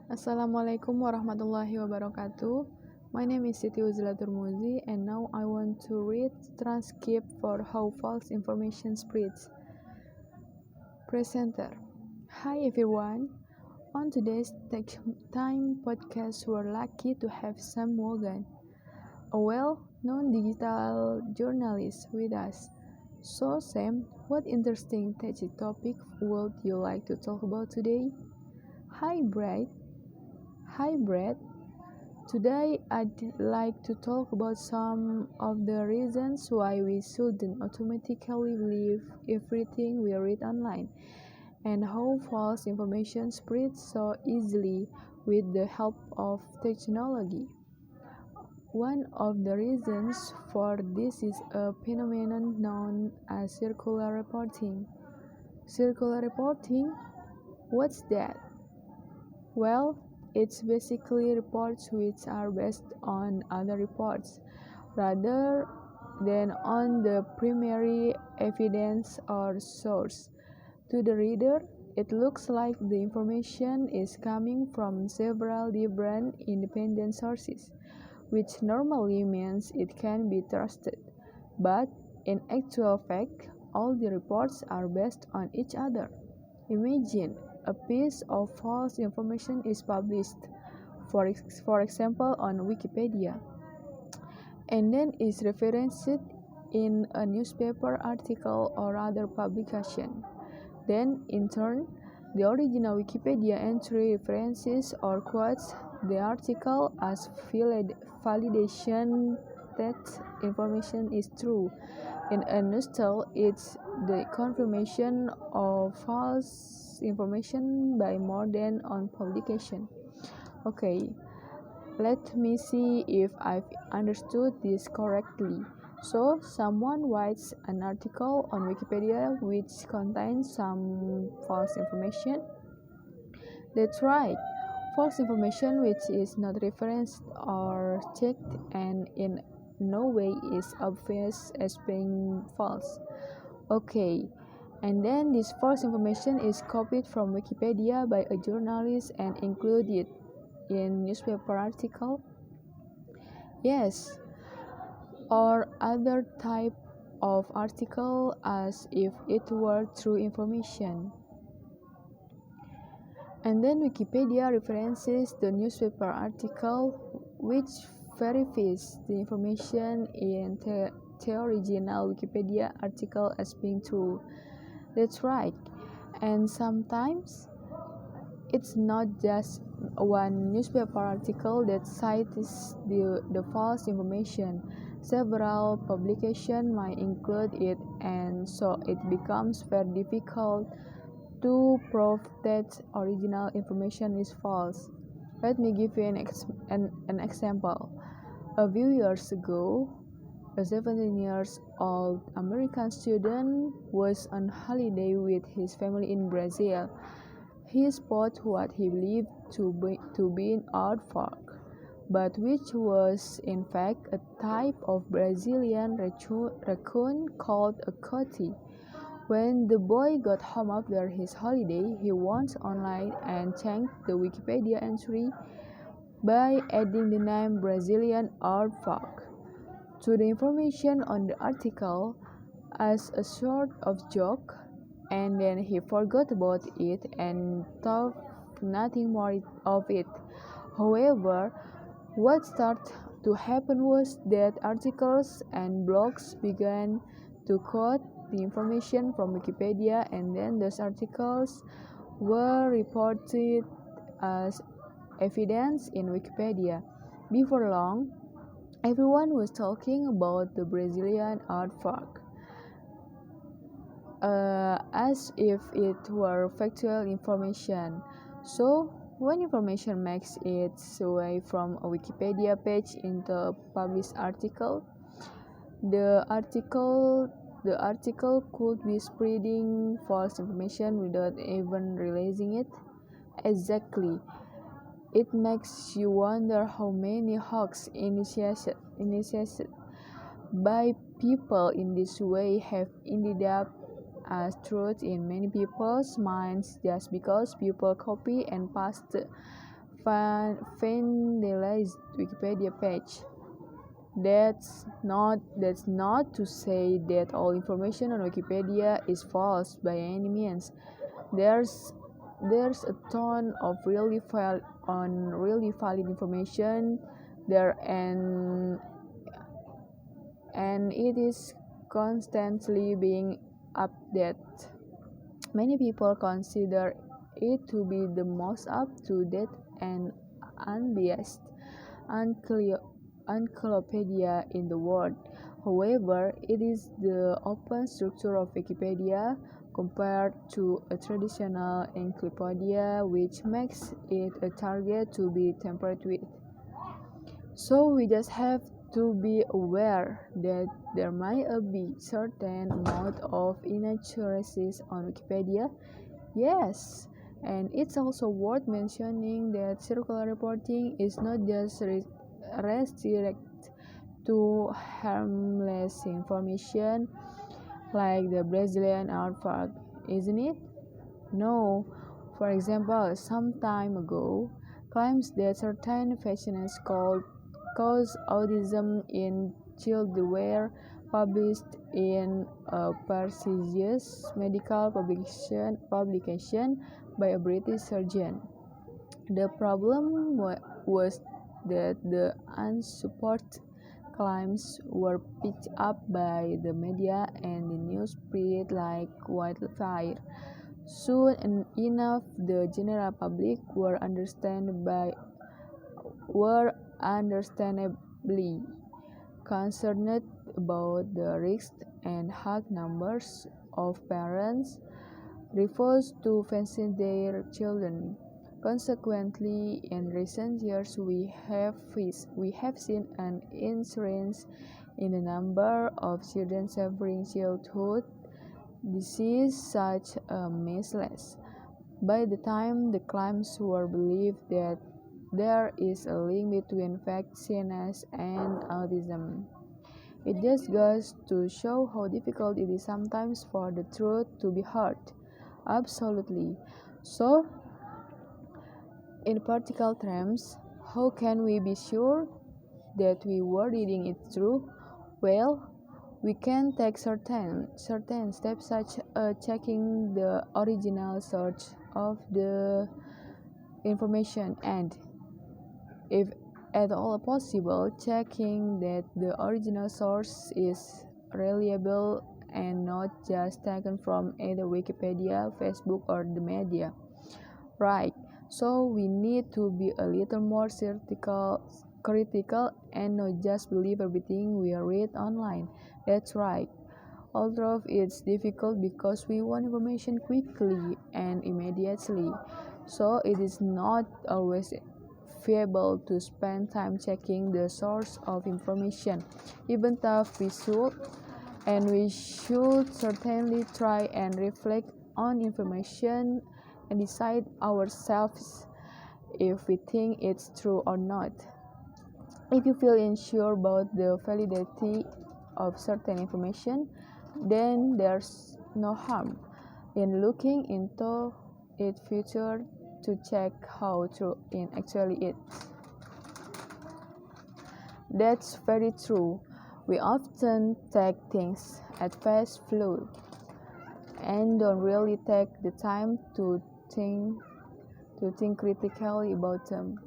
Assalamualaikum warahmatullahi wabarakatuh. My name is Siti Turmudzi, and now I want to read transcript for how false information spreads. Presenter. Hi everyone. On today's Tech Time podcast, we're lucky to have Sam Morgan, a well-known digital journalist with us. So Sam, what interesting tech topic would you like to talk about today? Hi Brad. Hi Brad. Today, I'd like to talk about some of the reasons why we shouldn't automatically believe everything we read online, and how false information spreads so easily with the help of technology. One of the reasons for this is a phenomenon known as circular reporting. Circular reporting? What's that? Well, it's basically reports which are based on other reports rather than on the primary evidence or source. To the reader, it looks like the information is coming from several different independent sources, which normally means it can be trusted. But in actual fact, all the reports are based on each other. Imagine a piece of false information is published, for example, on Wikipedia, and then is referenced in a newspaper article or other publication. Then, in turn, the original Wikipedia entry references or quotes the article as validation that information is true. In a nutshell, it's the confirmation of false information by more than one publication. Okay, let me see if I've understood this correctly. So, someone writes an article on Wikipedia which contains some false information. That's right, false information which is not referenced or checked and in no way is obvious as being false. Okay, and then this false information is copied from Wikipedia by a journalist and included in newspaper article. Yes, or other type of article as if it were true information. And then Wikipedia references the newspaper article which verifies the information in the original Wikipedia article as being true. That's right. And sometimes it's not just one newspaper article that cites the false information. Several publications might include it, and so it becomes very difficult to prove that original information is false. Let me give you an example. A few years ago, a 17-year-old American student was on holiday with his family in Brazil. He spotted what he believed to be an aardvark, but which was in fact a type of Brazilian raccoon called a coati. When the boy got home after his holiday, he went online and changed the Wikipedia entry by adding the name Brazilian aardvark to the information on the article as a sort of joke, and then he forgot about it and thought nothing more of it. However, what started to happen was that articles and blogs began to quote the information from Wikipedia, and then those articles were reported as evidence in Wikipedia. Before long, everyone was talking about the Brazilian aardvark as if it were factual information. So, when information makes its way from a Wikipedia page into a published article, the article could be spreading false information without even realizing it. Exactly. It makes you wonder how many hoax initiated by people in this way have ended up as truth in many people's minds just because people copy and paste vandalized Wikipedia page. That's not to say that all information on Wikipedia is false by any means. There's a ton of really valid information there, and it is constantly being updated. Many people consider it to be the most up-to-date and unbiased encyclopedia in the world. However, it is the open structure of Wikipedia compared to a traditional encyclopedia which makes it a target to be tampered with. So we just have to be aware that there might be certain amount of inaccuracies on Wikipedia. Yes, and it's also worth mentioning that circular reporting is not just restricted to harmless information like the Brazilian artwork, isn't it? No. For example, some time ago, claims that certain vaccines cause autism in children were published in a prestigious medical publication by a British surgeon. The problem was that the unsupported claims were picked up by the media and the news spread like wildfire. Soon enough, the general public were understandably concerned about the risks, and high numbers of parents refused to vaccinate their children. Consequently, in recent years, we have seen an increase in the number of children suffering childhood disease such as measles. By the time the claims were believed that there is a link between vaccines and autism. It just goes to show how difficult it is sometimes for the truth to be heard. Absolutely. So, in practical terms, how can we be sure that we were reading it through? Well, we can take certain steps such as checking the original source of the information and, if at all possible, checking that the original source is reliable and not just taken from either Wikipedia, Facebook, or the media. Right. So we need to be a little more critical and not just believe everything we read online. That's right. Although it's difficult because we want information quickly and immediately, so it is not always feasible to spend time checking the source of information. Even though we should certainly try and reflect on information and decide ourselves if we think it's true or not. If you feel unsure about the validity of certain information, then there's no harm in looking into it future to check how true it actually is. That's very true. We often take things at face value and don't really take the time to think critically about them.